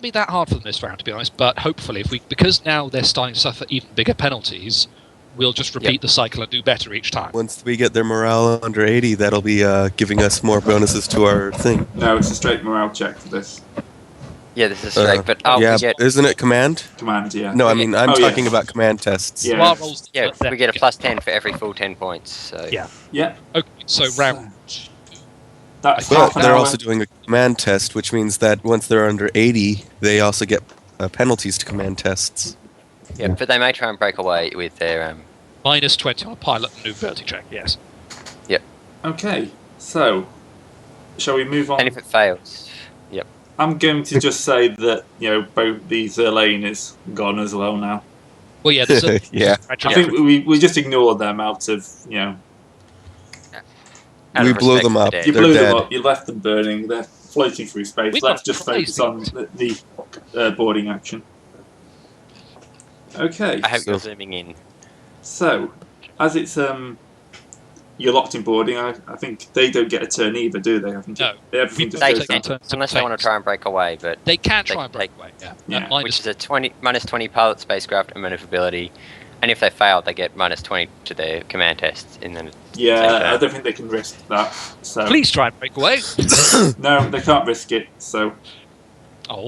be that hard for them this round, to be honest. But hopefully, because now they're starting to suffer even bigger penalties, we'll just repeat the cycle and do better each time. Once we get their morale under 80, that'll be giving us more bonuses to our thing. No, it's a straight morale check for this. Yeah, this is straight, but isn't it command? Command, yeah. No, I mean, I'm talking about command tests. Yeah, we get a plus 10 for every full 10 points. So. Yeah. Okay, so round... That's But they're also doing a command test, which means that once they're under 80, they also get penalties to command tests. Yeah, but they may try and break away with their... Minus 20 on a pilot maneuverability check, yes. Yep. Okay, so, shall we move on? And if it fails, yep. I'm going to just say that, both the Zerlane is gone as well now. Well, yeah, there's a... I think we just ignored them out of, We blew them up. You blew them up, you left them burning, they're floating through space. Let's just focus on the boarding action. Okay. I hope you're zooming in. So, as it's you're locked in boarding, I think they don't get a turn either, do they? No. Everything just goes down. Unless they want to try and break away, but... They can try and break away, yeah. Which is a minus 20 pilot, spacecraft, and maneuverability. And if they fail, they get minus 20 to their command tests. And then I don't think they can risk that. So. Please try and break away. No, they can't risk it, so...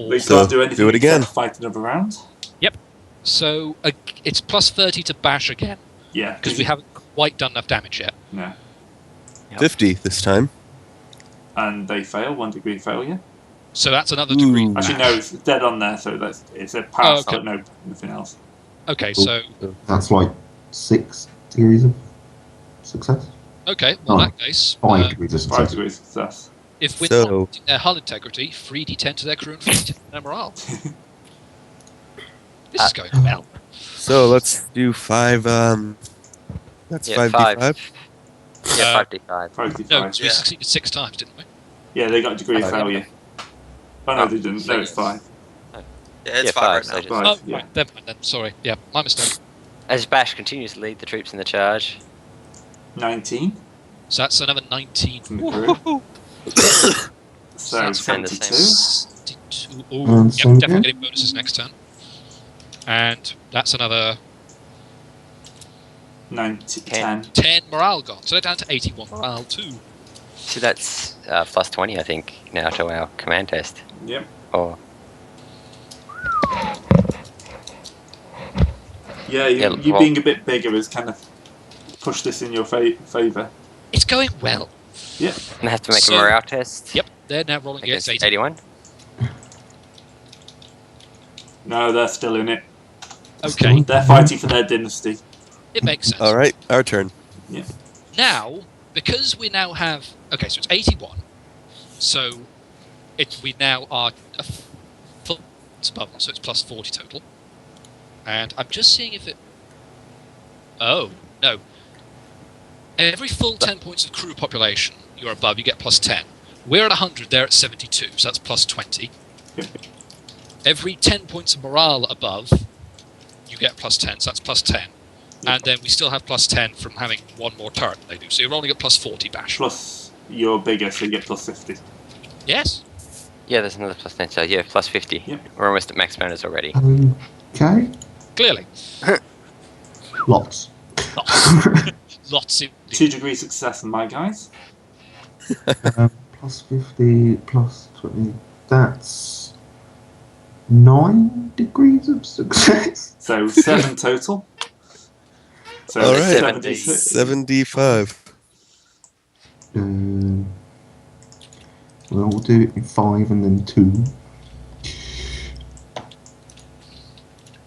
They so can't do anything do it again. except fight another round. Yep. So, it's plus 30 to bash again. Yeah. Because we haven't quite done enough damage yet. No. 50 this time. And they fail, 1 degree failure. So that's another degree. Actually, no, it's dead on there, so it's a pass, no, nothing else. Okay, so... That's like 6 degrees of success? Okay, well, in that case... 5 degrees of success. 5 degrees of success. If we're not losing their hull integrity, 3d10 to their crew and 3d10 to their morale. This is going well. So let's do 5... that's 5d5? Yeah, 5d5. 5d5. No, we succeeded 6 times, didn't we? Yeah, they got a degree of failure. Oh, no, they didn't. No, it's 5. Yeah, it's 5 right now. Right, never mind then. Sorry. Yeah, my mistake. As Bash continues to lead the troops in the charge. 19. So that's another 19. From the crew. So, 72. Ooh, yep, definitely getting bonuses next turn. And that's another... 10 morale gone. So they're down to 81 morale too. So that's plus 20, I think, now to our command test. Yep. Or... Yeah, you being a bit bigger has kind of pushed this in your favour. It's going well. Yep. And I have to make a morale test. Yep, they're now rolling against 81. No, they're still in it. Okay. They're fighting for their dynasty. It makes sense. Alright, our turn. Yeah. Now, because we now have... Okay, so it's 81. So we now are a full above, so it's plus 40 total. And I'm just seeing if it... Oh, no. Every full 10 points of crew population you're above, you get plus 10. We're at 100, they're at 72, so that's plus 20. Yep. Every 10 points of morale above, you get plus 10, so that's plus 10. Yep. And then we still have plus 10 from having one more turret than they do, so you're rolling at plus 40, Bash. Plus, you're bigger, so you get plus 50. Yes. Yeah, there's another plus 10, so yeah, plus 50. Yep. We're almost at max bonus already. Okay. Clearly. Lots. Lots indeed. 2 degrees success on my guys. Plus 50, plus 20. That's 9 degrees of success. So 7 total. So All right. 75. Well, we'll do it in 5 and then 2.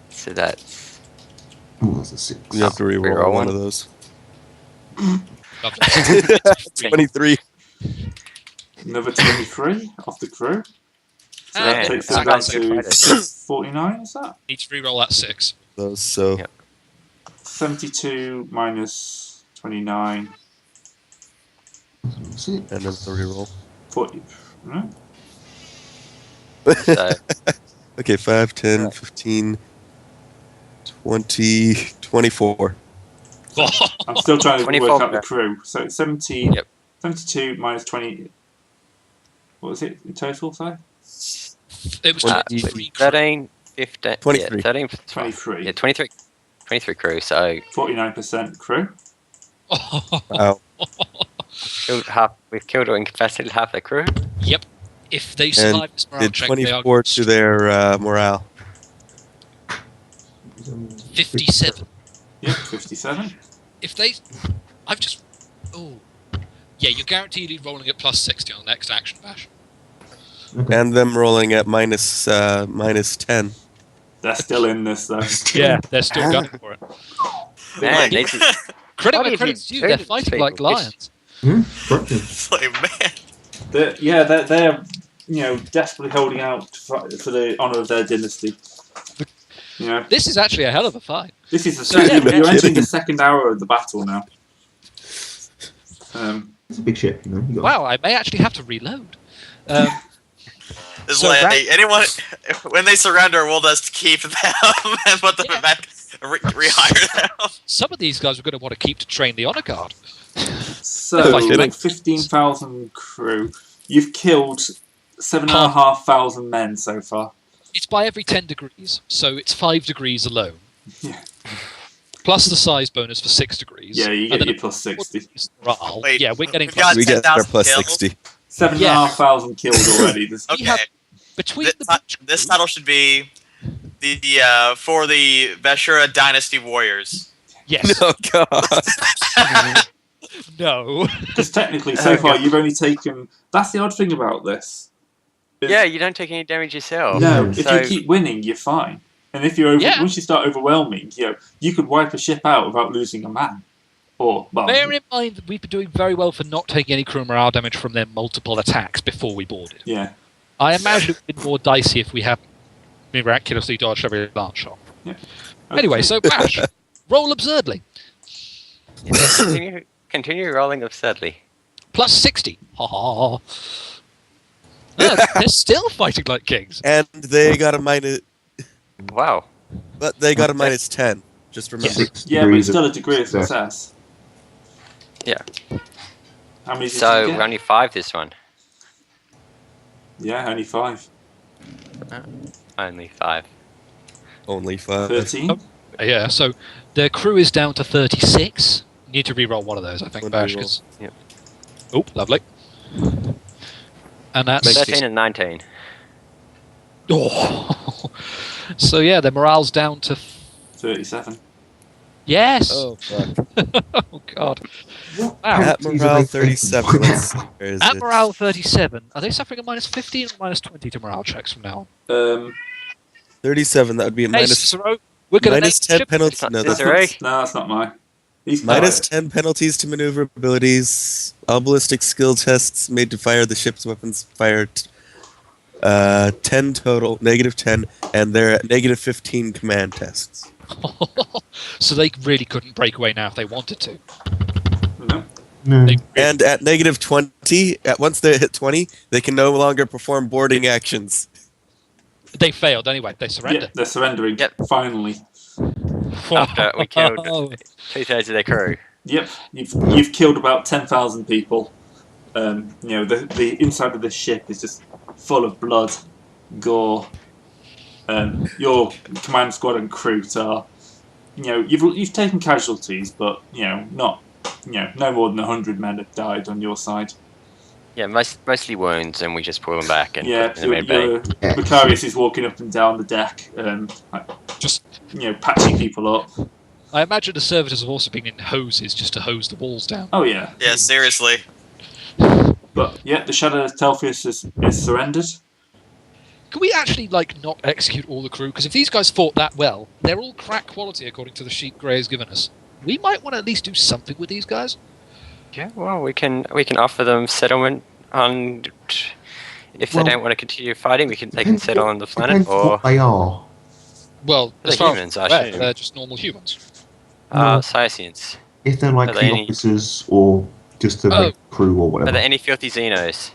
So that's... Oh, that's a 6. You have to reroll one of those. 23. Another 23 off the crew. So that takes I it down can't to 49, is that? Need to reroll that 6. Those, so... Yep. 72 minus 29. That's it. And then the reroll. 40. Right? So, Okay, 5, 10, 15, 20, 24. I'm still trying to 24, work out yeah. the crew. So it's 70, Yep. 72 minus 20. What was it in total, sorry? It was 23 crew. 13, 15, 23. Yeah, 13, 23. Yeah, 23 crew. So 49% crew. Wow. we've killed or incapacitated half the crew. Yep. If they survive this morale Did check, they are 24 to their morale. 57. Yep, 57. If they... I've just... Oh. Yeah, you're guaranteed rolling at plus 60 on the next action, Bash. Okay. And them rolling at minus 10. They're still in this, though. Yeah, they're still gunning for it. Man, these Credit What where did credit's you due, do they're to fighting people? like lions. Correct. It's like, man. They're desperately holding out for the honour of their dynasty. You know, This is actually a hell of a fight. this is the So, second, yeah, you're entering kidding. the second hour of the battle now. It's a big ship, you know. You got Wow, I may actually have to reload. It's So like, Rat- anyone, when they surrender, we'll just keep them and put them Yeah. back, rehire them. Some of these guys we're going to want to keep to train the honor guard. So, kidding. 15,000 crew. You've killed 7,500 men so far. It's by every 10 degrees, so it's 5 degrees alone. Yeah. Plus the size bonus for 6 degrees. Yeah, you And get then your plus 60. morale. Wait, Yeah, we're getting we've plus got We get our 10,000 plus kills. 60. 7,500 killed already. This, We Okay, have between the this title should be the for the Veshura Dynasty Warriors. Yes. Oh, God. No. Because technically, so far, you've only taken... That's the odd thing about this. Yeah, you don't take any damage yourself. No, Yeah. if So- you keep winning, you're fine. And if you're Yeah. once you start overwhelming, you could wipe a ship out without losing a man. Or, well, Bear in mind that we've been doing very well for not taking any crew morale damage from their multiple attacks before we boarded. yeah. I imagine it would have been more dicey if we had miraculously dodged every lance shot. Yeah. Anyway, so Bash, roll absurdly. Continue rolling absurdly. Plus 60. Ha ha. They're still fighting like kings. And they got a minus... Wow. But they got a minus 10. Just remember. 6 Yeah, but degrees it's still a degree of success. Yeah. How many did So you we're get? only 5 this one. Yeah, only 5. Only 5. Only 5. 13? Oh. Yeah, so their crew is down to 36. Need to re-roll one of those, I think, One Bash. reroll. 'Cause- Yep. Oh, lovely. And that's 13 and 19. Oh. So yeah, their morale's down to 37. yes. Oh, fuck. Oh god. What Wow. penalties are Admiral they 37. taking? Let's see, where is At it? morale 37, are they suffering a minus 15 or minus 20 to morale checks from now on? 37, that would be a Hey, minus, Cicero, we're going to minus 10 penalties. It's No, not- that's Is there a- No, that's not mine. He's minus quiet. 10 penalties to maneuverabilities. All ballistic skill tests made to fire the ship's weapons fired 10 total, negative 10, and they're at negative 15 command tests. So they really couldn't break away now if they wanted to. No. No. They And at negative 20, once they hit 20, they can no longer perform boarding actions. They failed anyway. They Yeah, surrendered. they're surrendering. Yep. Finally. After we killed 2/3 of their crew. Yep. You've killed about 10,000 people. The inside of this ship is just full of blood, gore. Your command squad and crew are, you've taken casualties, but not, no more than 100 men have died on your side. Yeah, mostly wounds, and we just pull them back and Yeah, put them in the med bay. Macarius is walking up and down the deck, Just, patching people up. I imagine the servitors have also been in hoses just to hose the walls down. Oh yeah. Yeah, seriously. But yeah, the Shadow of Telfius is surrendered. Can we actually not execute all the crew? Because if these guys fought that well, they're all crack quality according to the sheet Grey has given us. We might want to at least do something with these guys. Yeah, well, we can offer them settlement on. If Well, they don't want to continue fighting, they can settle on the planet, Depends or what they are. Well, They're as far as humans, I'm I aware, assume. they're just normal humans. Scientians. If they're like Are they the any- officers or just a Oh. crew or Are whatever. there any filthy Xenos?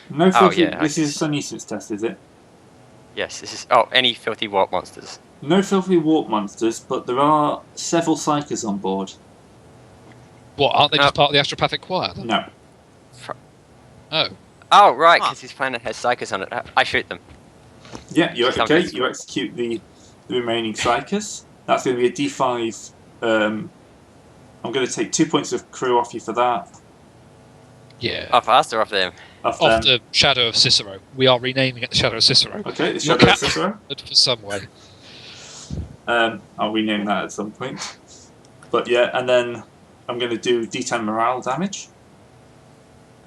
No filthy. yeah, This is a nuisance test, is it? Yes, this is. Oh, any filthy warp monsters. No filthy warp monsters, but there are several psychers on board. What, aren't they just No. part of the astropathic choir? Then? No. Oh. Oh, right, Huh. because his planet has psychers on it. I shoot them. Yeah, you Some okay? bits. You execute the remaining Psychers. That's going to be a D5. I'm going to take 2 points of crew off you for that. Yeah. Off us or off them? Off Off them. the Shadow of Cicero. We are renaming it the Shadow of Cicero. Okay, the Your Shadow of cat- Cicero. But for some way. I'll rename that at some point. But yeah, and then I'm going to do D10 morale damage.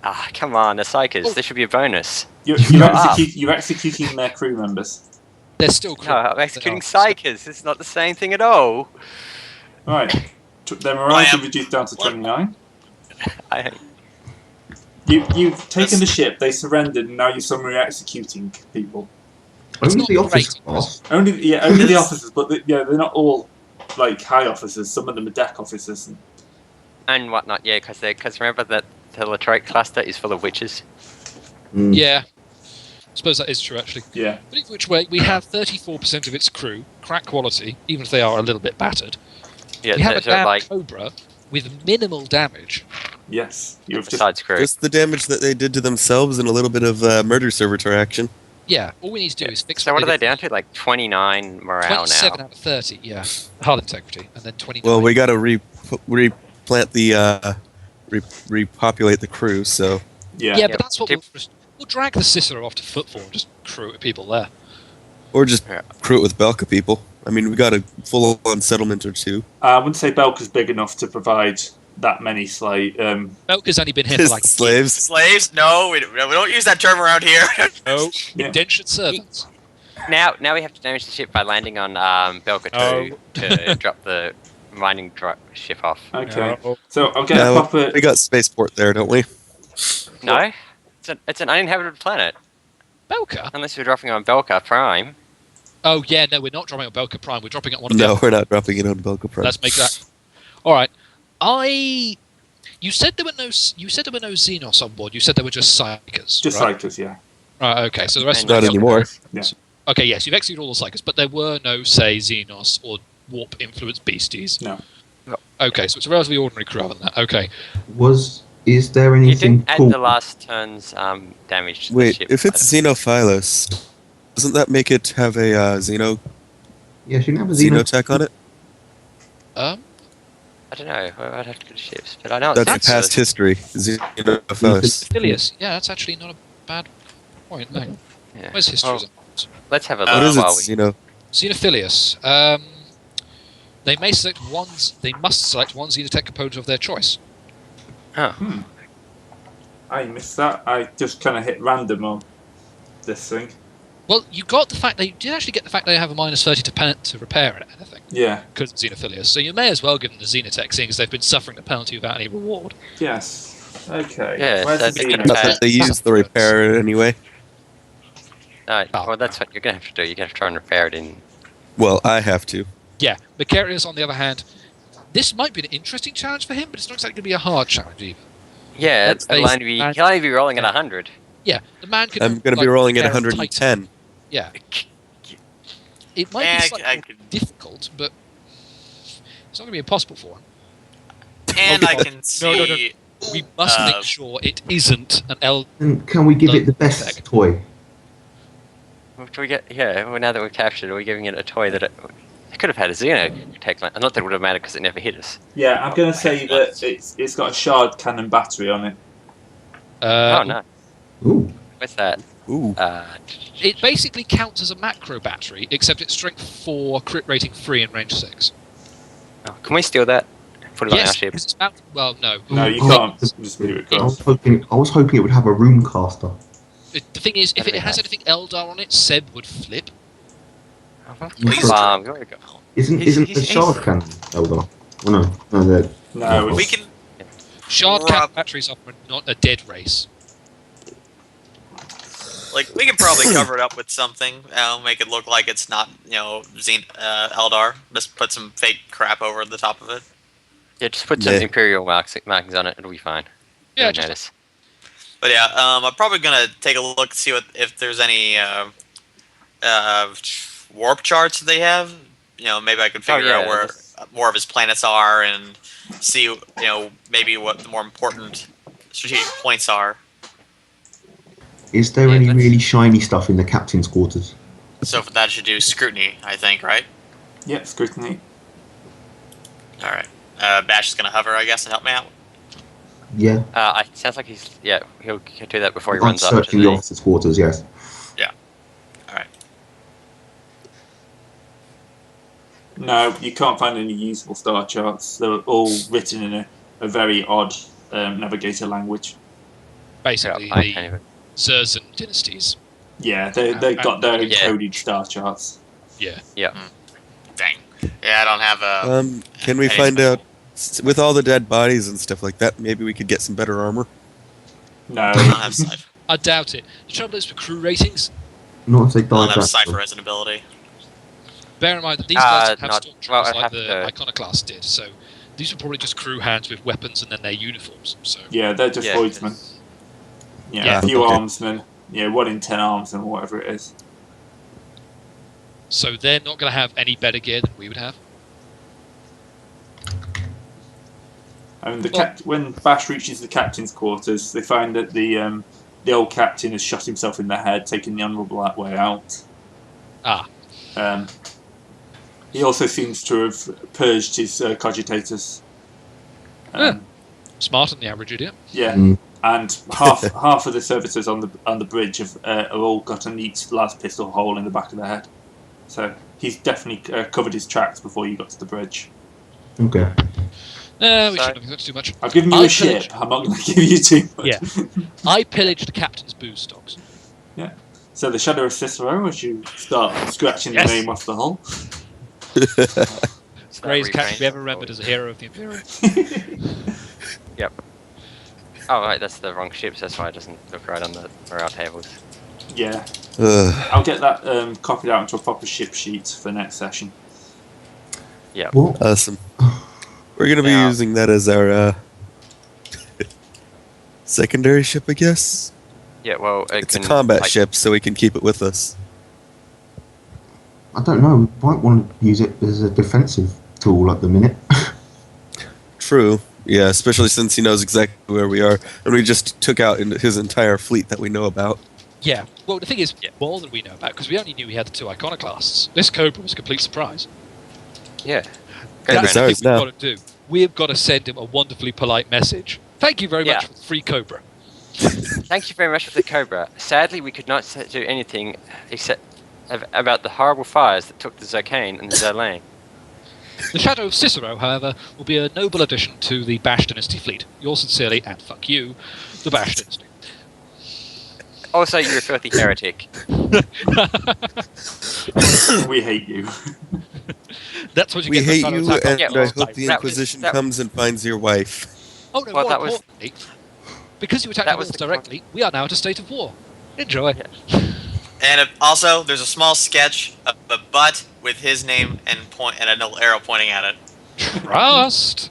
Ah, come on, the Psychers. Oh. There should be a bonus. You're Ah. executing their crew members. They're still No, I'm executing They are. Psychers. It's not the same thing at all. Right. Their morale Wham. is reduced down to 29. I, You've taken the ship, they surrendered, and now you're suddenly executing people. It's Only not the office great. class. Only the officers, but they're not all like high officers. Some of them are deck officers. and whatnot, yeah, because remember that the Latroit cluster is full of witches. Mm. Yeah. I suppose that is true, actually. Yeah. But either which way, we have 34% of its crew, crack quality, even if they are a little bit battered. Yeah, We have a so damn like Cobra with minimal damage. Yes. You've just besides crew. Just the damage that they did to themselves and a little bit of murder servitor action. Yeah, all we need to do is fix So what are they did. down to? Like 29 morale 27 now. out of 30, yeah. Hull integrity, and then 29. Well, we got to replant the repopulate the crew. So yeah. Yeah, but that's what Tip- we'll drag the Cicero off to football and just crew at people there. or just Yeah. crew it with Belka people. I mean, we got a full-on settlement or two. I wouldn't say Belka's big enough to provide that many Belka's only been here for like slaves. Slaves? No, we don't use that term around here. no Yeah. indentured servants. Now we have to damage the ship by landing on Belka 2 to drop the mining ship off. Okay. No. So I'll get a No, proper. we got spaceport there, don't we? No? It's an uninhabited planet. Belka? Unless we're dropping on Belka Prime. Oh yeah, no, we're not dropping on Belka Prime. We're dropping at one of the No, other. we're not dropping it on Belka Prime. Let's make that. All right. You said there were no. You said there were no Xenos on board. You said there were just Psychers. Just right? Psychers, yeah. Right. Okay. So the rest And of Not them. anymore. Okay. Yes, you've executed all the Psychers, but there were no, say, Xenos or warp influenced beasties. No. Okay, so it's a relatively ordinary crew other than that. Okay. Is there You anything didn't add cool? the last turn's damage to the Wait, ship. if it's Xenophilos, doesn't that make it have a Yeah, she never seen xenotech on it? Um. I don't know. I'd have to go to ships, but I know That's it's past history. Xenophilos. Phileas. Yeah, that's actually not a bad point. No. Yeah. Where's history? Oh, let's have a look What is it? while we. Xenophilius. They may select one. They must select one Xenotech component of their choice. Oh. I missed that. I just kind of hit random on this thing. Well, you got the fact you did actually get the fact they have a minus 30 to repair anything Yeah. because of Xenophilius. So you may as well give them the Xenotech, seeing as they've been suffering the penalty without any reward. Yes. Okay. Yeah, Where's that's the gonna Xeno? bad. But they use the repair anyway. No, Oh. well, that's what you're going to have to do. You're going to have to try and repair it in. Well, I have to. Yeah, Macarius, on the other hand, this might be an interesting challenge for him, but it's not exactly going to be a hard challenge either. Yeah, Let's he'll face only be, it, he'll only be rolling at 100. Yeah, the man could. I'm going to be like, rolling at repair a Titan. 110. Yeah, it might Yeah, be I slightly could- difficult, but it's not going to be impossible for him. And I can No, no, no. see. We must Uh, make sure it isn't an L. And can we give No, it the best effect. toy? What do we get? Yeah, well, now that we've captured it, are we giving it a toy that it could have had a Xenotech? Not that it would have mattered because it never hit us. Yeah, I'm going to say that it's got a shard cannon battery on it. Oh, no. Ooh, What's that? Ooh. It basically counts as a macro battery, except it's strength 4, crit rating 3, and range 6. Oh, can we steal that? Put it on our Yes, ship. because it's bound. Well, no. No, you Oh, can't. oh, Just move it I was across. hoping it would have a room caster. The thing is, if That'd it be has nice. anything Eldar on it, Seb would flip. Please. There we go. Isn't He's- the shard cannon Eldar? Oh no, they're No, We it's, can. Shard Rob- cannon batteries are not a dead race. Like, we can probably cover it up with something. Make it look like it's not, Eldar. Just put some fake crap over the top of it. Yeah, just put some Yeah. Imperial markings on it. It'll be fine. Yeah, Don't just notice. But yeah, I'm probably gonna take a look and see if there's any warp charts that they have. Maybe I could figure yeah, out where that's- more of his planets are and see, maybe what the more important strategic points are. Is there Yeah, any let's- really shiny stuff in the captain's quarters? So for that, I should do scrutiny, I think, right? Yep, scrutiny. All right. Bash is gonna hover, I guess, and help me out. Yeah. It sounds like he'll do that before he I'm runs up to searching the the. officers' quarters, yes. All right. No, you can't find any usable star charts. They're all written in a very odd navigator language. Basically, I the can't even. Zerzan dynasties. Yeah, they've got their Yeah. encoded star charts. Yeah. Dang. Yeah, I don't have a. Can we find out, with all the dead bodies and stuff like that, maybe we could get some better armor? No, I don't have cipher. I doubt it. The trouble is with crew ratings. Not if they I die don't have back. cipher as an ability. Bear in mind that these guys don't have not- stormtroopers well, I'd like have the to- Iconoclast did, so these are probably just crew hands with weapons and then their uniforms. So yeah, they're just Yeah, voidsmen. 'cause- Yeah, Yeah, a few okay. armsmen. Yeah, 1 in 10 armsmen, or whatever it is. so they're not going to have any better gear than we would have. I mean, Well- when Bash reaches the captain's quarters, they find that the old captain has shot himself in the head, taking the honourable that way out. Ah. He also seems to have purged his cogitators. Smarter than the average idiot. Yeah, Mm. and half of the servitors on the bridge have all got a neat las pistol hole in the back of their head. So he's definitely covered his tracks before you got to the bridge. Okay. We So- shouldn't have got too much. I've given you I a ship. pillaged- I'm not going to give you too much. Yeah. I pillaged the captain's booze stocks. So the Shadow of Cicero, as you start scratching Yes. the name off the hull. Greatest captain we ever remembered as a hero of the Imperium. Oh, right, that's the wrong ships. That's why it doesn't look right on the morale tables. Yeah, Ugh. I'll get that copied out into a proper ship sheet for next session. What? Awesome. We're going to be Yeah. using that as our secondary ship, I guess. Yeah, well, It's a combat ship, so we can keep it with us. I don't know. We might want to use it as a defensive tool at the minute. True. Yeah, especially since he knows exactly where we are, and we just took out his entire fleet that we know about. Yeah. Well, the thing is, more than we know about, because we only knew he had the 2 Iconoclasts. This Cobra was a complete surprise. Yeah. And That's it's the thing ours we've now. got to do. We've got to send him a wonderfully polite message. Thank you very much Yeah. for the free Cobra. Thank you very much for the Cobra. Sadly, we could not do anything except about the horrible fires that took the Zerkane and the Zerlane. The Shadow of Cicero, however, will be a noble addition to the Bash Dynasty fleet. Yours sincerely, and fuck you, the Bash Dynasty. Also, you're a filthy heretic. We hate you. That's what you We get for hate trying to you, attack and our Yeah, I Imperial hope life. the That was- Inquisition that- comes and finds your wife. Oh no, Well, more that was- importantly, because you attacked that the was Wolves the directly, we are now at a state of war. Enjoy. Yeah. And also, there's a small sketch of a butt with his name and a little arrow pointing at it. Trust.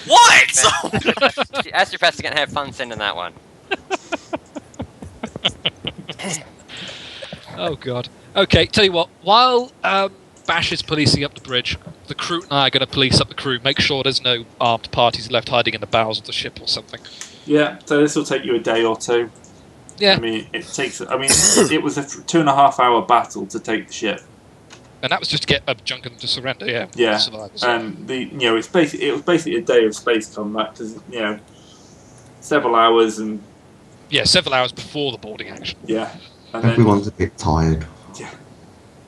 What? So, Astropath's gonna have fun sending that one. Oh god. Okay, tell you what. While Bash is policing up the bridge, the crew and I are going to police up the crew. Make sure there's no armed parties left hiding in the bowels of the ship or something. Yeah, so this will take you a day or two. Yeah. I mean, it was a 2.5 hour battle to take the ship. And that was just to get a chunk of them to surrender. Yeah. Yeah, Survivors. and it was basically a day of space combat because several hours and Yeah, several hours before the boarding action. yeah, and then Everyone's a bit tired.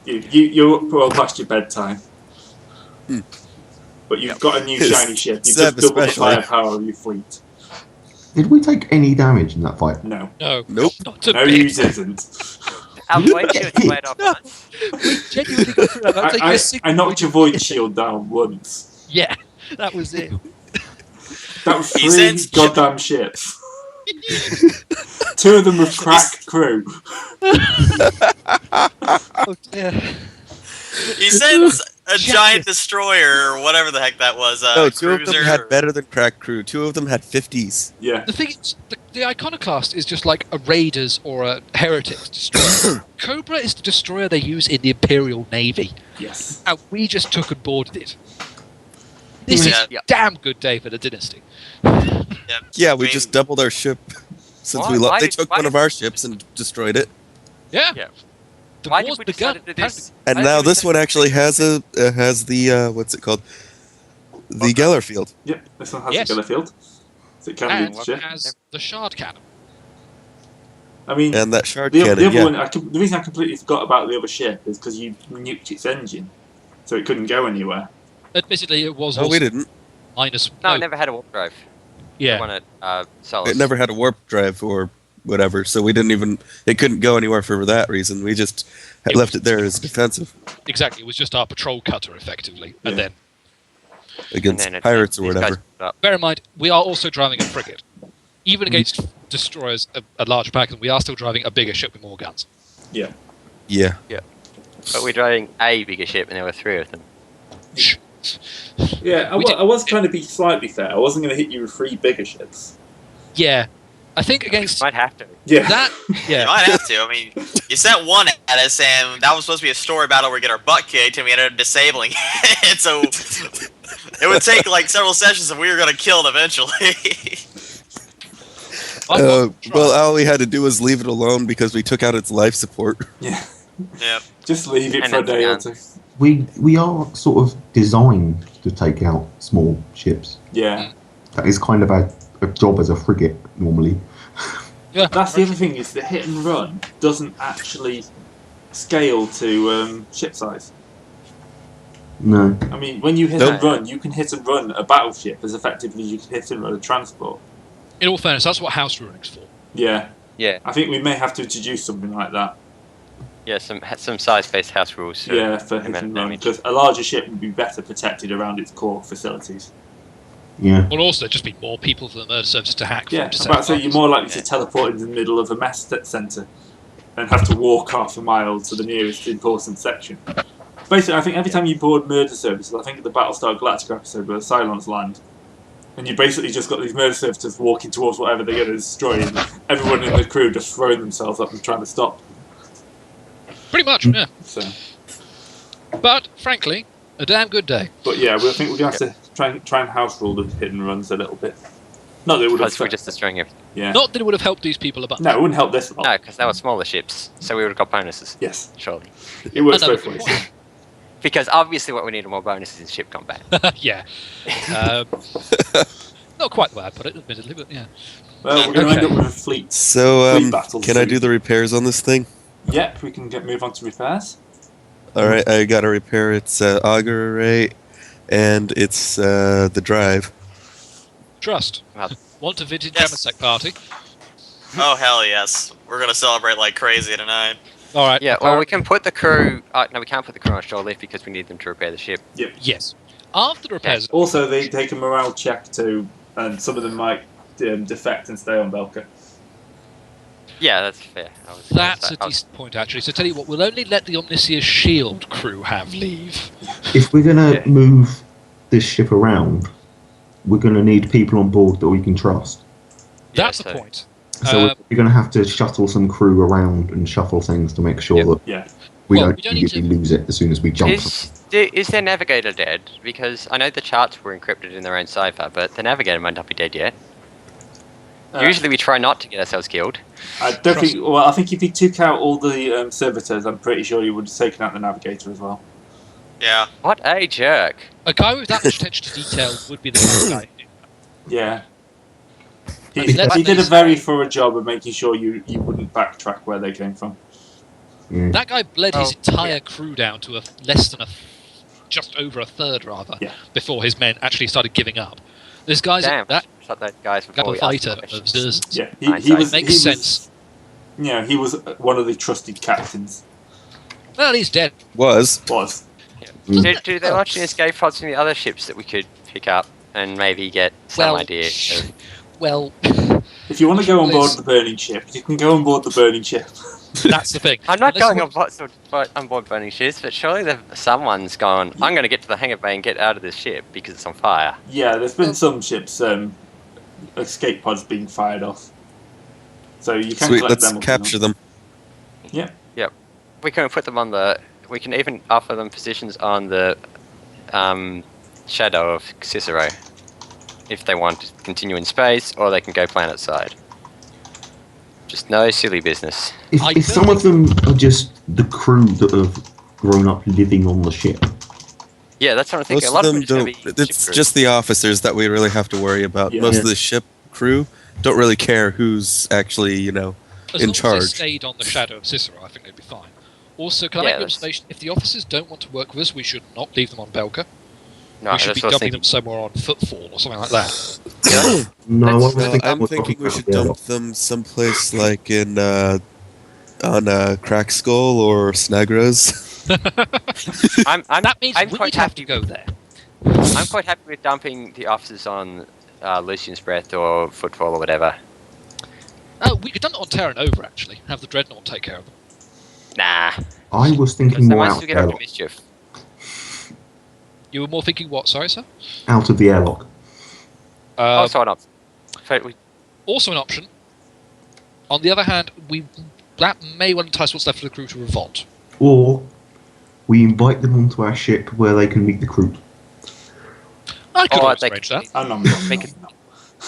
you're well past your bedtime. But you've got a new Yes. shiny ship. You've Seb just doubled the especially. firepower of your fleet. Did we take any damage in that fight? No, No. Nope. Not a no, you bit. didn't. Our void shields went off once. We genuinely got through that. That's like a single I knocked your point. void shield down once. Yeah, that was it. That was He 3 sends- goddamn ships. 2 of them with crack crew. Oh dear. he sends a giant destroyer or whatever the heck that was. No, 2 of them cruiser. had better than crack crew. 2 of them had 50s. Yeah, The thing is, the Iconoclast is just like a Raiders or a Heretics destroyer. Cobra is the destroyer they use in the Imperial Navy, yes. and we just took and boarded it. This Yeah. is a damn good day for the dynasty. Yeah, we I mean, just doubled our ship. Since Why- why they did- took why one did- of our ships and destroyed it. Yeah. Yeah. The Why war's did we begun. decide to do this? And Why now did we this decide one to do actually this? has the what's it called? The Geller field. Yep, this one has Yes. a Geller field. So it can And lead the ship. has the shard cannon. I mean, And that shard the cannon, other yeah. one, the reason I completely forgot about the other ship is because you nuked its engine. So it couldn't go anywhere. Admittedly, it was No, also we didn't. minus. No, it never had a warp drive. Yeah. The one at Solus. It never had a warp drive or whatever, so we didn't even. It couldn't go anywhere for that reason. We just It left was- it there as defensive Exactly. It was just our patrol cutter, effectively. And Yeah. then, against And then pirates or these guys whatever. put up. bear in mind, we are also driving a frigate. Even against destroyers, a large pack, we are still driving a bigger ship with more guns. Yeah. Yeah. But we're driving a bigger ship, and there were 3 of them. Yeah, I was trying to be slightly fair. I wasn't going to hit you with 3 bigger ships. Yeah. I think against Might have to. Yeah. that, You yeah. might have to. I mean, you sent one at us, and that was supposed to be a story battle where we get our butt kicked, and we ended up disabling it. So it would take like several sessions, and we were going to kill it eventually. Well, all we had to do was leave it alone because we took out its life support. Yeah. Yeah. Just leave it And for a it's day or gone. two. We are sort of designed to take out small ships. Yeah. That is kind of a job as a frigate normally. Yeah. That's the other thing, is the hit and run doesn't actually scale to ship size. No. I mean, when you hit Nope. and run, you can hit and run a battleship as effectively as you can hit and run a transport. In all fairness, that's what house ruining's for. Yeah. Yeah, I think we may have to introduce something like that. yeah, some size-based house rules. So Yeah, for hit and run. Because a larger ship would be better protected around its core facilities. Yeah. Well, also, there'd just be more people for the murder service to hack. Yeah, from to I'm set about to say fires. you're more likely to teleport into the middle of a mass centre and have to walk half a mile to the nearest important section. Basically, I think every time you board murder services, I think of the Battlestar Galactica episode where the Cylons land, and you basically just got these murder services walking towards whatever they're going to destroy, and everyone in the crew just throwing themselves up and trying to stop. Pretty much, yeah. So, But, frankly, a damn good day. but yeah, I think we're going to have to try and house rule the hit and runs a little bit. Not that it would Plus, we're have. just destroying everything. Yeah. Not that it would have helped these people a bunch. No, it wouldn't help this a lot. No, because they were smaller ships, so we would have got bonuses, Yes, surely. it works Another both good ways. point. Because obviously what we need are more bonuses in ship combat. Yeah. Not quite the way I put it, admittedly, but yeah. Well, we're going to Okay. end up with a fleet. So, Fleet battles can I soon. do the repairs on this thing? Yep, we can move on to repairs. All right, I got to repair its auger array, and it's the drive. Trust. Well, Want a vintage Yes. Jamasek party? Oh hell yes, we're gonna celebrate like crazy tonight. All right. yeah, well, we can put the crew... no, we can't put the crew on shore leave because we need them to repair the ship. Yes. After the repairs, Also, they take a morale check too, and some of them might defect and stay on Belka. Yeah, that's fair. I was gonna that's say- a decent point, actually. So tell you what, we'll only let the Omnisia Shield crew have leave. If we're going to Yeah. move this ship around, we're going to need people on board that we can trust. Yeah, That's the so- point. So we're going to have to shuttle some crew around and shuffle things to make sure Yep. that Yeah. we Well, don't we don't need immediately lose it as soon as we jump. Is their navigator dead? Because I know the charts were encrypted in their own cipher, but the navigator might not be dead yet. Usually we try not to get ourselves killed. I don't think. Well, I think if he took out all the servitors, I'm pretty sure he would have taken out the navigator as well. Yeah. What a jerk. A guy with that much attention to detail would be the kind of guy. Yeah. He, I mean, let's he did a face very it. thorough job of making sure you wouldn't backtrack where they came from. Yeah. That guy bled his Oh, entire yeah. crew down to less than just over a third, rather, Yeah. before his men actually started giving up. This guy's Damn. that Shut those guys got before a we ask fighter them of questions. Zerzens. Yeah, he Hindsight was. Makes he was- sense. Yeah, he was one of the trusted captains. Well, he's dead. Was. Was. Do they launch any escape pods from the other ships that we could pick up and maybe get some Well, idea of... Well, If you want to go on board Liz. the burning ship, you can go on board the burning ship. that's the thing. I'm not Unless going we- on board burning ships, but surely someone's gone, I'm going to get to the hangar bay and get out of this ship because it's on fire. Yeah, there's been some ships escape pods being fired off. So you can Sweet, collect let's them. capture them. We can put them on the... We can even offer them positions on the shadow of Cicero if they want to continue in space, or they can go planet side. Just no silly business. If some of them are just the crew that have grown up living on the ship. Yeah, that's what I'm thinking. Most A lot of them it's gonna don't. be It's ship crew. just the officers that we really have to worry about. Yeah. Most Yeah. of the ship crew don't really care who's actually, As in long as they charge. stayed on the shadow of Cicero, I think they'd be fine. Also, can I Yeah, make an that's- observation? If the officers don't want to work with us, we should not leave them on Belka. No, we should that's be what I was dumping them thinking. somewhere on Footfall or something like that. Yeah, No, I was That's- thinking I'm we're thinking talking we about should the dump airlock. them someplace like in on Crack Skull or Snagros. That means I'm we'd quite have happy. to go there. I'm quite happy with dumping the officers on Lucian's Breath or Footfall or whatever. Oh, we could dump it on Terra Nova, actually. Have the Dreadnought take care of them. Nah, I was because thinking they more might out still of get the up to airlock. mischief. You were more thinking what? Sorry, sir? Out of the airlock. Also an option. Also an option. On the other hand, that may well entice what's left of the crew to revolt. Or we invite them onto our ship where they can meet the crew. I could Or always they arrange can, that. I'm not. Make it-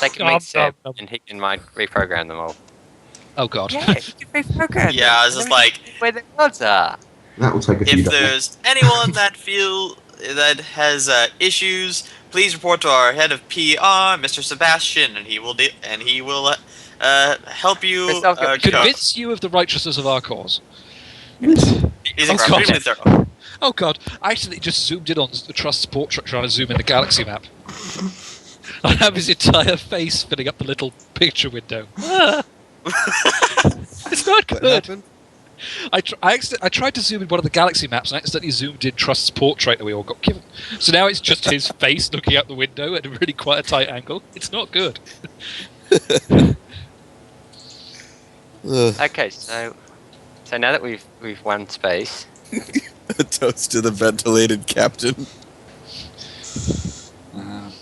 they can Nom, make Seb, nom, nom. and he can reprogram them all. Oh god. Yeah, you can reprogram Yeah, it's just like, where the gods are. That will take a few if days. there's anyone that has issues, please report to our head of PR, Mr. Sebastian, and he will help you. Christoph, cope. Convince you of the righteousness of our cause. He's Oh, extremely God. thorough. Oh god, I accidentally just zoomed in on the Trust's portrait trying to zoom in the galaxy map. I have his entire face filling up the little picture window. Ah. It's not What good. happened? I tried to zoom in one of the galaxy maps and I accidentally zoomed in Trust's portrait that we all got given. So now it's just his face looking out the window at a really quite a tight angle. It's not good. Ugh. Okay, so now that we've won space, A toast to the ventilated captain.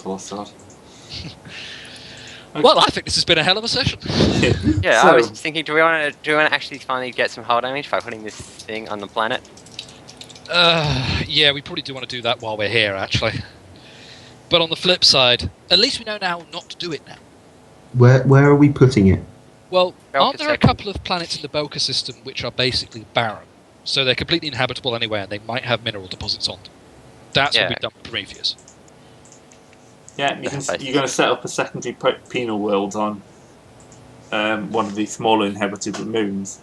Poor sod. Well, I think this has been a hell of a session. yeah, So- I was thinking, do we want to actually finally get some hull damage by putting this thing on the planet? Yeah, we probably do want to do that while we're here, actually. But on the flip side, at least we know now not to do it now. Where are we putting it? Well, Belka aren't there a second. couple of planets in the Belka system which are basically barren? So they're completely inhabitable anyway, and they might have mineral deposits on them. That's Yeah. what we've done with Prometheus. Yeah, you're going to set up a secondary penal world on one of the smaller inhabited moons.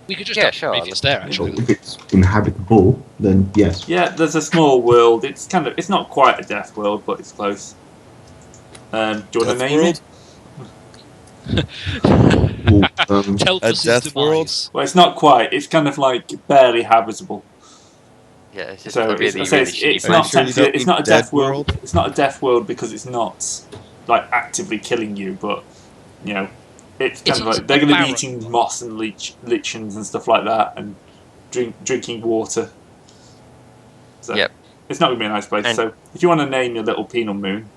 We could just Yeah, dump sure, Prometheus there, actually. If it's inhabitable, then yes. Yeah, there's a small world. It's not quite a death world, but it's close. Do you want to Death name world? it? Or, Telphus' death demise. world? Well, it's not quite. It's kind of like barely habitable. Yeah, it's just So a really, it's, really it's shitty Are you not sure you technically, don't it's mean not a dead death world. world? It's not a death world because it's not like actively killing you, but you know, it's kind It's of like they're going to be barren. eating moss and lichens and stuff like that, and drinking water. So Yep. it's not going to be a nice place. And- So if you want to name your little penal moon,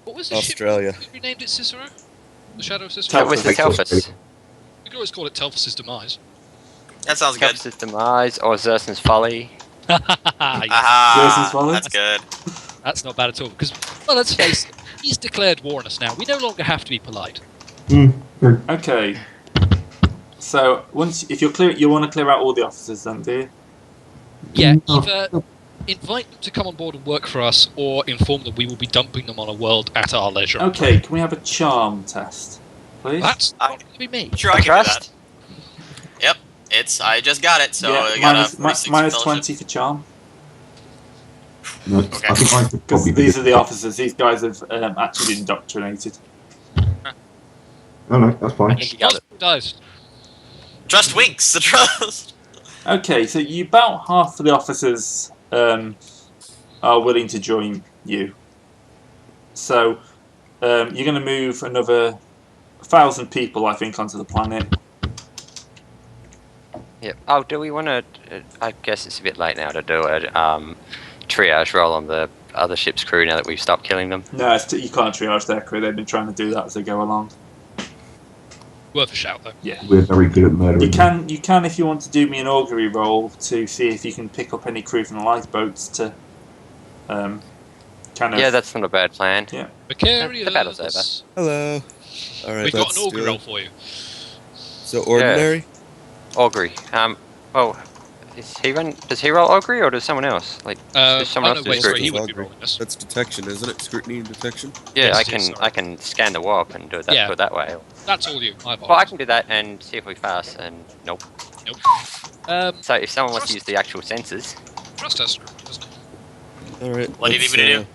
What was the Australia. ship? We named it Cicero? The Shadow of Cicero? That was the Telphus. We could always call it Telphus' demise. That sounds good. Telphus' demise or Xerxes' folly. Yes, Versus Wallace? That's good. that's not bad at all. Because, well, let's face it, he's declared war on us now. We no longer have to be polite. okay. So if you're clear, you want to clear out all the officers, then, do you? Yeah, No. either invite them to come on board and work for us, or inform them we will be dumping them on a world at our leisure. Okay. Can we have a charm test, please? That's not going to be me. Sure, I can do that. Trust? Yep, I just got it, so I yeah, got minus, a mi- 46 minus fellowship. 20 for charm. no, Okay. I think I could Because probably do these it. are the officers. These guys have actually been indoctrinated. Oh no, that's I fine. think you got it. Dice. Trust winks, the trust. Okay, so about half of the officers are willing to join you. So you're going to move another 1,000 people, I think, onto the planet. Yep. Oh, do we want to? I guess it's a bit late now to do a triage roll on the other ship's crew now that we've stopped killing them. No, you can't triage their crew. They've been trying to do that as they go along. Worth a shout, though. We're very good at murdering. You can, if you want to do me an augury roll to see if you can pick up any crew from the lifeboats to kind of. Yeah, that's not a bad plan. Vicarious. The battle's over. Hello. All right, We've got let's an augury do roll it. for you. So ordinary. Augury. Well, does he roll Augury or does someone else? Like, does someone else do wait, sorry, he scrutiny? would be rolling this. That's detection, isn't it? Scrutiny and detection. Yeah, Yes, I it is, can sorry. I can scan the warp and do it Yeah. that way. That's all you. My Well, I apologies. can do that and see if we pass, and nope. Nope. So if someone wants to use the actual sensors, Trust has scrutiny, doesn't it? All right. What do you need me to do?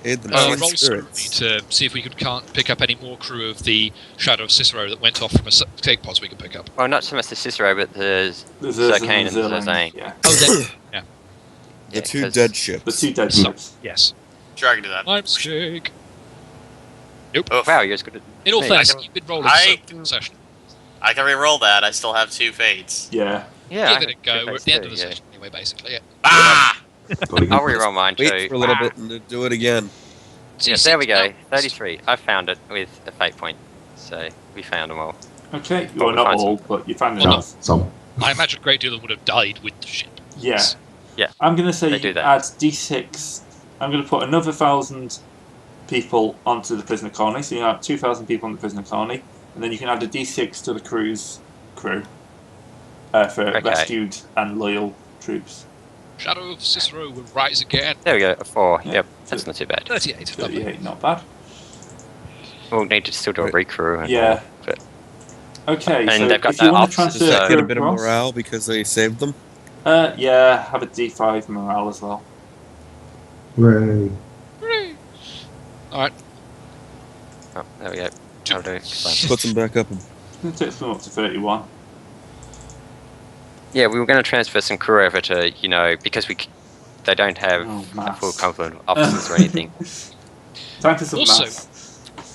Aid the Roll machine scrutiny spirits. to see if we can't pick up any more crew of the Shadow of Cicero that went off from a take pods we can pick up. well, not so much the Cicero, but the The Zerkane and the Zerlane, Zerzane. Yeah. Oh, then, The Yeah, two 'cause- dead ships. The two dead So- ships. yes. Sure, I can do that. I'm sick. Oof. Wow, you're as good at In all me. fairness, can- you've been rolling I so can- good session. I can re-roll that. I still have 2 fates. Yeah. Yeah, Give it a go. We're at the end of the yeah. session anyway, basically. Yeah. Ah! Gotta I'll go. re-roll mine too. Wait for a little bit and then do it again. So Yeah, you there we see- go. now- 33. I found it with a fate point. So we found them all. Okay. Well, Well, not fine, all, but you found Well, enough. Some. I imagine a great deal of them would have died with the ship. Yeah. Yeah. I'm going to say They do you that. add D6. I'm going to put another 1,000 people onto the prisoner colony. So you have 2,000 people on the prisoner colony. And then you can add a D6 to the crew's crew for Okay. rescued and loyal troops. Shadow of Cicero will rise again. There we go. A 4. Yeah. Yep, that's not too bad. 38. Lovely. 38, not bad. We'll need to still do a recrew. And Yeah. but Okay, And so they've got if you that want to opposite, transfer so- Get a crew bit of across, morale because they saved them. yeah, have a D5 morale as well. Hooray. Alright. Oh, there we go. That'll do. Fine. Puts them back up. It takes them up to 31. Yeah, we were going to transfer some crew over to, because they don't have Oh, a maths. full complement of officers or anything. Time for some Also- maths.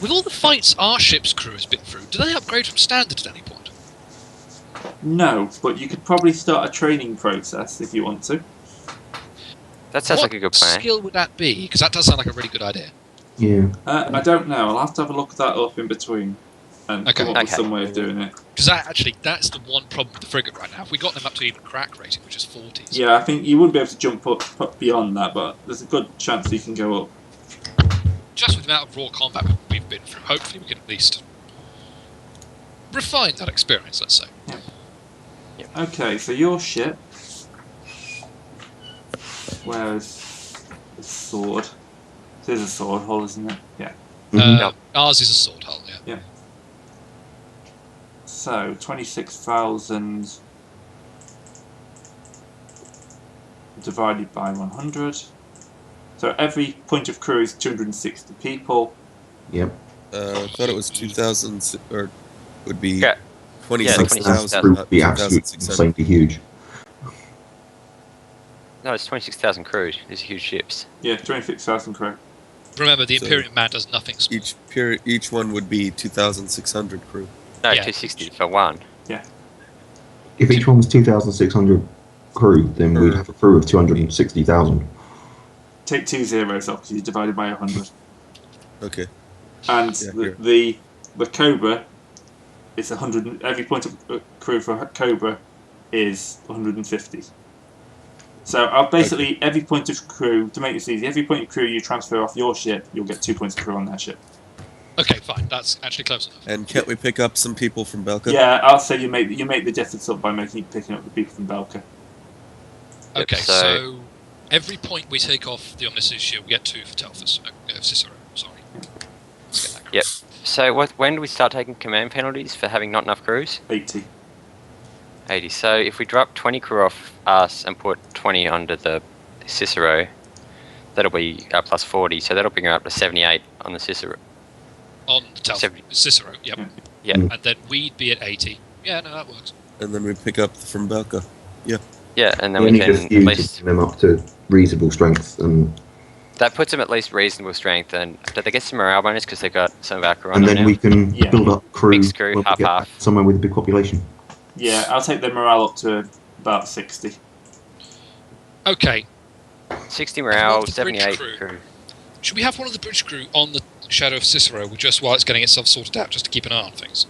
With all the fights our ship's crew has been through, do they upgrade from standard at any point? No, but you could probably start a training process if you want to. That sounds what like a good plan. skill would that be? Because that does sound like a really good idea. Yeah. I don't know. I'll have to have a look that up in between and Okay. come up with Okay. some way of doing it. Because that's the one problem with the frigate right now. If we got them up to even crack rating, which is 40s. Yeah, I think you wouldn't be able to jump up beyond that, but there's a good chance you can go up. Just with the amount of raw combat we've been through, hopefully we can at least refine that experience, let's say. Okay, so your ship. Where's the sword? There's a sword hull, isn't it? Yeah. Mhm. Ours is a sword hull, yeah. So 26,000 divided by 100. So every point of crew is 260 people. Yep. I thought it was 2,000 or would be Yeah. 26,000. 26,000. Would not be absolutely 2,600. insanely huge. No, it's 26,000 crews. These are huge ships. Yeah, 26,000 crew. Remember, the So- Imperium man does nothing small. Each one would be 2,600 crew. No, Yeah. 260 for one. If each one was 2,600 crew, then we'd have a crew of 260,000. Take 2 zeros off because you divided by 100. Okay. And Yeah, the Cobra is 100. Every point of crew for Cobra is 150. So I'll basically every point of crew, to make this easy, every point of crew you transfer off your ship, you'll get 2 points of crew on their ship. Okay, fine. That's actually close enough. And can't we pick up some people from Belka? Yeah, I'll say you make the difference up by picking up the people from Belka. Yep, Okay, so- so every point we take off the Omniscience shield, we get 2 for Telphus. Cicero, sorry. Let's get that correct. Yep. So when do we start taking command penalties for having not enough crews? 80. 80. So if we drop 20 crew off us and put 20 under the Cicero, that'll be plus 40. So that'll bring her up to 78 on the Cicero. On the Telphus. 70. Cicero, yep. Yeah. Mm. And then we'd be at 80. Yeah, no, that works. And then we pick up from Belka. Yeah, and then We we need can just at use least them up to reasonable strength, and that puts them at least reasonable strength. And do they get some morale bonus because they've got some of our crew on and them then now? we can Yeah. build up crew, Mixed crew, when we half, get half. back somewhere with a big population. Yeah, I'll take the morale up to about 60. Okay, 60 morale, What's the bridge 78 crew? crew. should we have one of the bridge crew on the Shadow of Cicero just while it's getting itself sorted out, just to keep an eye on things?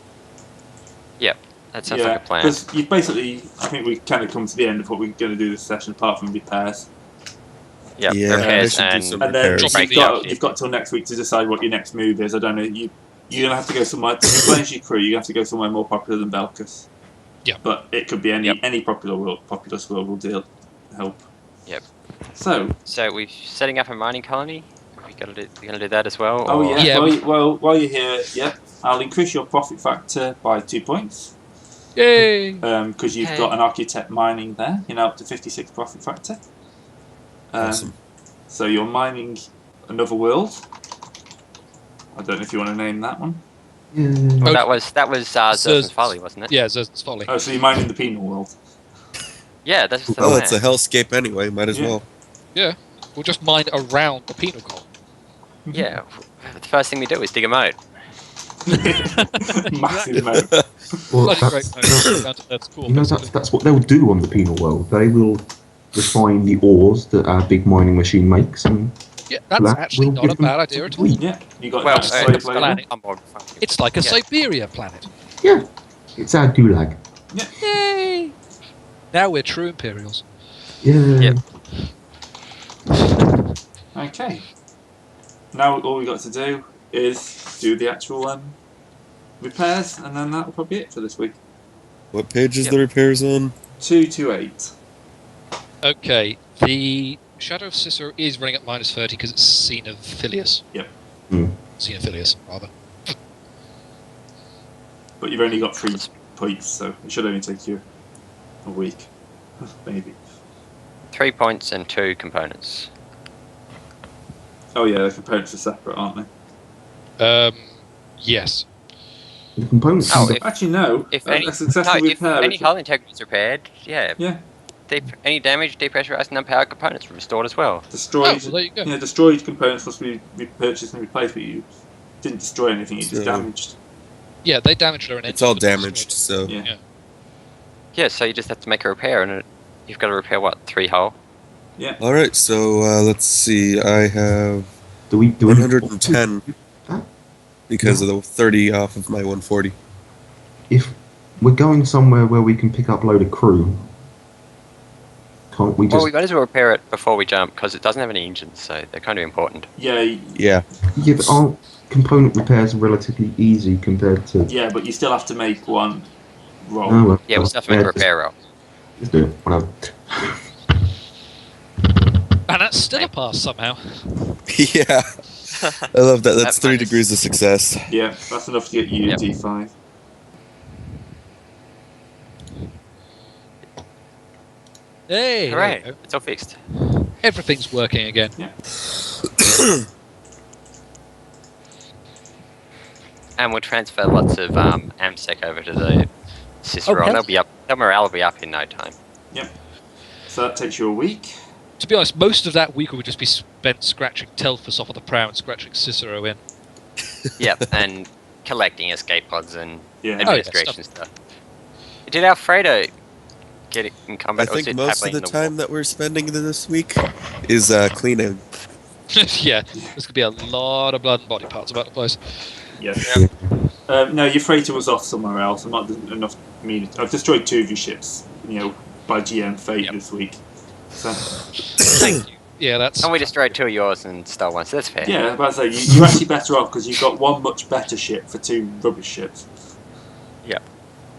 That sounds yeah, like a plan. because you basically, I think we kind of come to the end of what we're going to do this session, apart from repairs. Yep, Yeah, repairs they should do and some And then repairs. Dropping you've got till next week to decide what your next move is. I don't know. You're gonna have to go somewhere to replenish your crew. You're gonna have to go somewhere more popular than Belkus. Yeah. But it could be any Yep. any populous world will help. Yep. So So we're setting up a mining colony. We're gonna do that as well. oh or- yeah. Yeah, While you're here, yeah, I'll increase your profit factor by 2 points. Yay! Because you've Okay. got an architect mining there, you're now up to 56 profit factor. Awesome. So you're mining another world. I don't know if you want to name that one. Yeah. Well, that was Zer's Folly, wasn't it? Yeah, Zer's Folly. Oh, so you're mining the penal world. Yeah, that's the Well, plan. it's a hellscape anyway. Might as Yeah. well. Yeah. We'll just mine around the penal colony. Yeah. The first thing we do is dig a moat. Massive moat. Well, Bloody great. that's, That's cool. you know, that's what they'll do on the penal world. They will refine the ores that our big mining machine makes, and Yeah, that's that actually will not a give them bad idea at all. wheat. Yeah, you got Well, that slave it's labour. planet. I'm on fucking- It's like a Yeah. Siberia planet. Yeah, it's our gulag. Yay! Now we're true Imperials. Yeah. Yep. Okay. Now all we got to do is do the actual repairs, and then that'll probably be it for this week. What page is Yep. the repairs on? 228. Okay, the Shadow of Cicero is running at -30 because it's Scene of Phileas. Yep. Scene of Phileas, rather. But you've only got 3 points, so it should only take you a week. Maybe. 3 points and 2 components. Oh yeah, the components are separate, aren't they? Yes. The components. Oh, can- if- Actually, no. If A any, successful no, if repair. any hull integrity is repaired, yeah, Yeah. any damage, depressurized, and unpowered components are restored as well. Destroyed. Oh, well, there you go. Yeah, destroyed components must be repurchased and replaced, but you didn't destroy anything. You just So- damaged. Yeah, they damaged their own It's engine, all but destroyed. damaged, so Yeah. Yeah, so you just have to make a repair, and you've got to repair what, 3 hull? all right. So let's see. I have do we 110 that? because of the 30 off of my 140. If we're going somewhere where we can pick up a load of crew, can't we Well, just? we might as well repair it before we jump, because it doesn't have any engines, so they're kind of important. Yeah, Yeah. Yeah, but aren't component repairs relatively easy compared to? yeah, but you still have to make one roll. Oh, well, Yeah, we still have to make a just- repair roll. Let's do it. Whatever. And that's still a pass somehow. Yeah. I love that. That's That 3 minus- degrees of success. Yeah, that's enough to get you Yep. D5. Hey! there Hooray, you go. it's all fixed. Everything's working again. And we'll transfer lots of AMSEC over to the Cicero, Oh, and they'll be up. Their morale will be up in no time. So that takes you a week. To be honest, most of that week would just be spent scratching Telphus off of the prow and scratching Cicero in. Yep, and collecting escape pods and Yeah. Oh, yeah, administration stuff. Did Alfredo get it in I combat? or is think it most of happening the in war? time that we're spending this week is cleaning. Yeah, there's going to be a lot of blood and body parts about the place. Yes. No, your freighter was off somewhere else. I'm not enough. I've destroyed 2 of your ships. By GM fate Yep. this week. So Thank you. Yeah, that's... And we destroyed 2 of yours and stole 1, so that's fair. yeah, but I say you're actually better off because you've got 1 much better ship for 2 rubbish ships.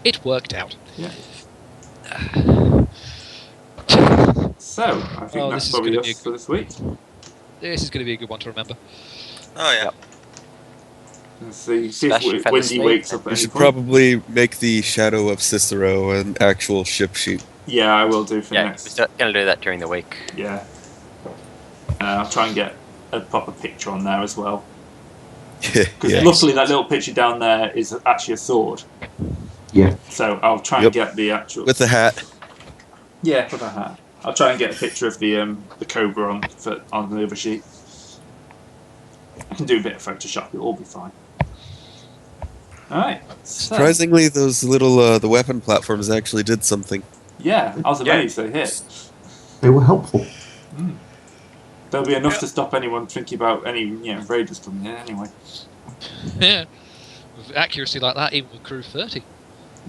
It worked out. Yeah. So I think Oh, that's this is probably gonna us be a- for this week. This is going to be a good one to remember. Oh yeah. Yep. Let's see if Especially for the Wendy snake. wakes up at We any should point. probably make the Shadow of Cicero an actual ship sheet. Yeah, I will do for Yeah, we're next. still going to do that during the week. Yeah. I'll try and get a proper picture on there as well. Because Yeah. luckily that little picture down there is actually a sword. Yeah. So I'll try and Yep. get the actual. With the hat. Yeah, with a hat. I'll try and get a picture of the Cobra on the other sheet. I can do a bit of Photoshop. It'll all be fine. All right. So, Surprisingly, those little the weapon platforms actually did something. yeah, I was amazed they hit. They were helpful. There'll be enough to stop anyone thinking about any raiders coming in anyway. Yeah. With accuracy like that, even with crew 30.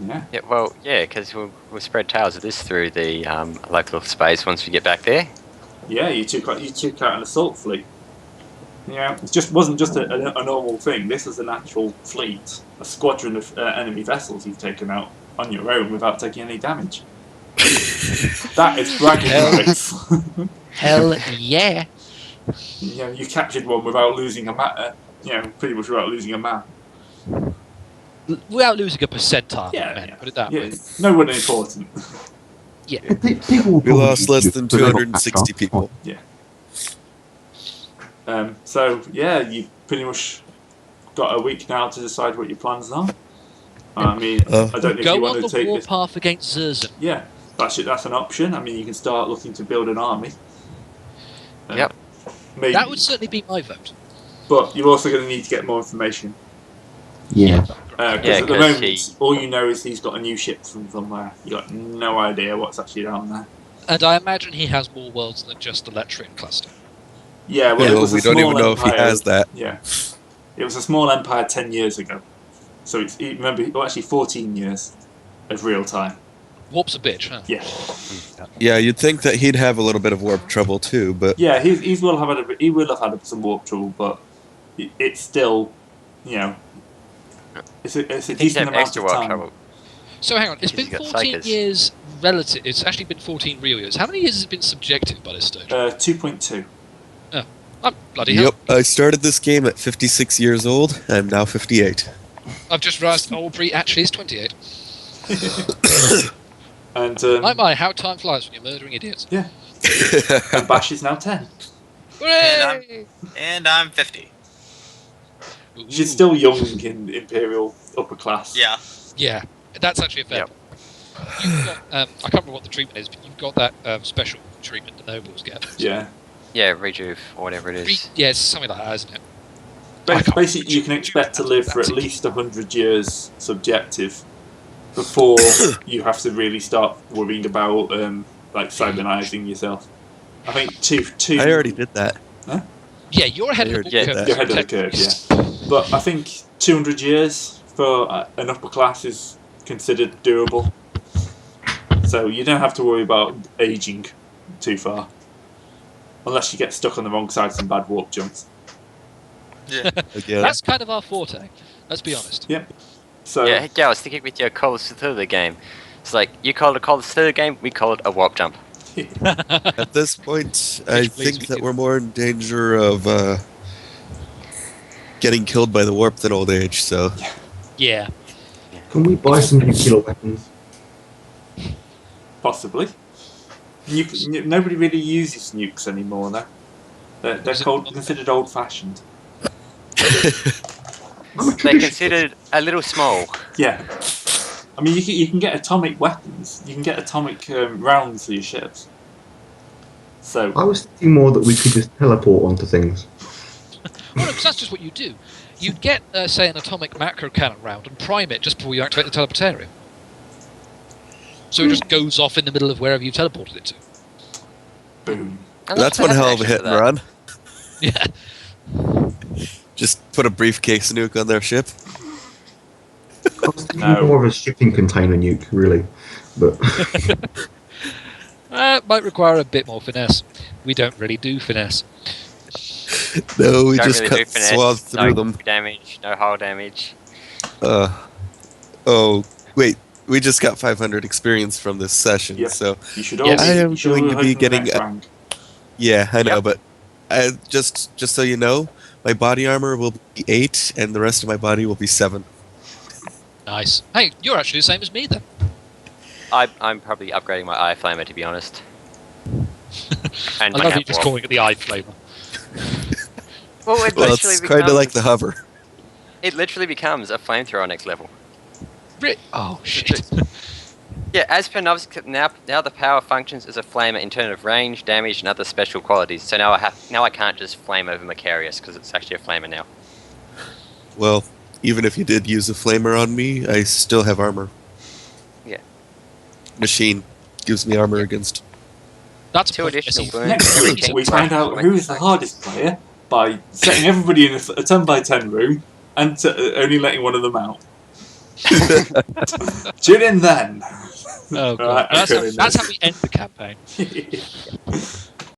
Yeah. Yeah, well, yeah, because we'll spread tales of this through the local space once we get back there. Yeah, you took out an assault fleet. Yeah, it wasn't just a normal thing. This is an actual fleet, a squadron of enemy vessels you've taken out on your own without taking any damage. That is bragging rights. Hell yeah. You captured one without losing a man. Pretty much without losing a man. Without losing a percentile, Yeah, man, yeah. put it that Yeah, way. no one important. Yeah. People will We probably lost less than but they're not 260 catch up. people. So yeah, you pretty much got a week now to decide what your plans are. I mean, I don't know if you Go want on to the take this. warpath against Zerzan. Yeah, that's an option. I mean, you can start looking to build an army. Yep. Maybe, That would certainly be my vote. but you're also going to need to get more information. Yeah. Because Yeah, at the 'cause moment, all you know is he's got a new ship from somewhere. You got no idea what's actually down there. And I imagine he has more worlds than just the Letrian cluster. Yeah, well, Yeah, it was a we don't even small know if he empire. has that. Yeah, it was a small empire 10 years ago. So actually 14 years of real time. Warp's a bitch, huh? Yeah, Yeah, you'd think that he'd have a little bit of warp trouble too, but yeah, he will have had some warp trouble, but it's still, it's a He's decent have amount extra of world time. trouble. So hang on, it's He's been got 14 psychers. years relative. It's actually been 14 real years. How many years has it been subjective by this stage? 2.2. I'm bloody hell. yep. I started this game at 56 years old. I'm now 58. I've just realised Aubrey actually is 28. And My, how time flies when you're murdering idiots. and Bash is now 10. Hooray! And I'm 50. Ooh. She's still young in Imperial upper class. Yeah. Yeah, that's actually a fair Yep. point. You've got, I can't remember what the treatment is, but you've got that special treatment the nobles get. Yeah. Yeah, rejuve or whatever it is. Yeah, it's something like that, isn't it? I can't Basically, you can remember. expect to live for at least 100 years subjective before you have to really start worrying about cybernizing yourself. I think two. I already did that. Yeah, you're ahead of the Yeah, curve. You're ahead of the curve, yeah. But I think 200 years for an upper class is considered doable. So you don't have to worry about aging too far. Unless you get stuck on the wrong side of some bad warp jumps. Again. That's kind of our forte. Let's be honest. So Yeah, I was thinking with your Call of Cthulhu game. It's like, you call it a Call of Cthulhu game, we call it a warp jump. At this point, I please, we think that do. we're more in danger of getting killed by the warp than old age. So Yeah. Can we buy some nuclear weapons? possibly. Nobody really uses nukes anymore, though. They're Is it- considered old-fashioned. I'm a They're traditionalist. considered a little small. Yeah. I mean, you can get atomic weapons. You can get atomic rounds for your ships. So, I was thinking more that we could just teleport onto things. Well, no, 'cause that's just what you do. You'd get, say, an atomic macro cannon round and prime it just before you activate the teleportarium. So it just goes off in the middle of wherever you teleported it to. boom. And that's one hell of a hit and run. Yeah. Just put a briefcase nuke on their ship. I was thinking No. more of a shipping container nuke, really. But Might require a bit more finesse. We don't really do finesse. No, we Don't just really cut do finesse, swaths through no them. damage, no hull damage. Oh, wait. We just got 500 experience from this session, Yep. so You should Yes. all I am you should going all to hope be in the getting next a- rank. yeah, I know. Yep. But just so you know, my body armor will be 8, and the rest of my body will be 7. Nice. Hey, you're actually the same as me then. I'm probably upgrading my eye flamer, to be honest. And I my love cap you just warp. calling it the eye flamer. Well, it Well, literally it's kind of becomes, like the hover. it literally becomes a flamethrower next level. Oh, shit. Yeah, as per novice, now the power functions as a flamer in terms of range, damage, and other special qualities. So now I can't just flame over Macarius because it's actually a flamer now. Well, even if you did use a flamer on me, I still have armor. Yeah. Machine gives me armor against. That's a 2 point. additional Yes, wounds. Next every week, king we plus find out 20 who's the hardest player by setting everybody in a 10x10 room and only letting one of them out. Tune in then. Oh, God. Alright, That's okay, how we end the campaign.